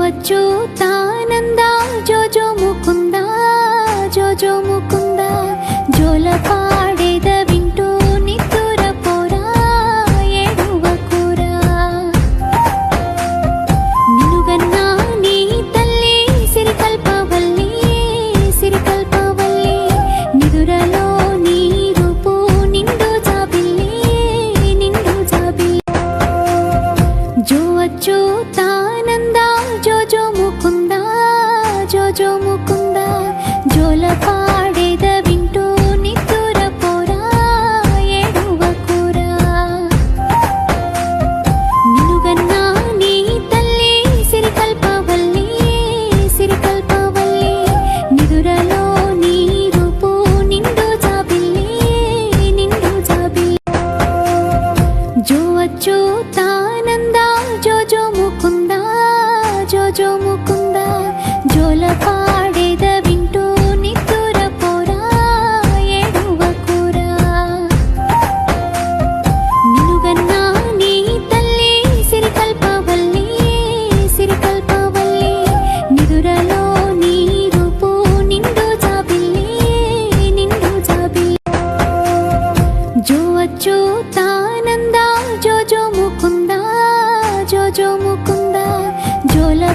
అచ్యుతానంద జో జో ముకుంద జో జో ముకుంద జోల పాడేద వింటూ నిద్దుర పోరా ఏడువకురా నినుగన్నా నీ తల్లి సిరికల్పవల్లి సిరికల్పవల్లి నిదురలో నీ రూపు నిండు జాబిల్లి నిండు జాబిల్లి జో అచ్యుతానంద జో జో ముకుంద జో జో ముకుంద జోల పాడేద వింటూ నిద్దుర పోరా ఏడువకురా నినుగన్నా నీ తల్లి సిరికల్పవల్లి సిరికల్పవల్లి నిదురలో నీ రూపు నిండు జాబిల్లి నిండు జాబిల్లి జో అచ్యుతానంద జో జో ముకుంద జో జో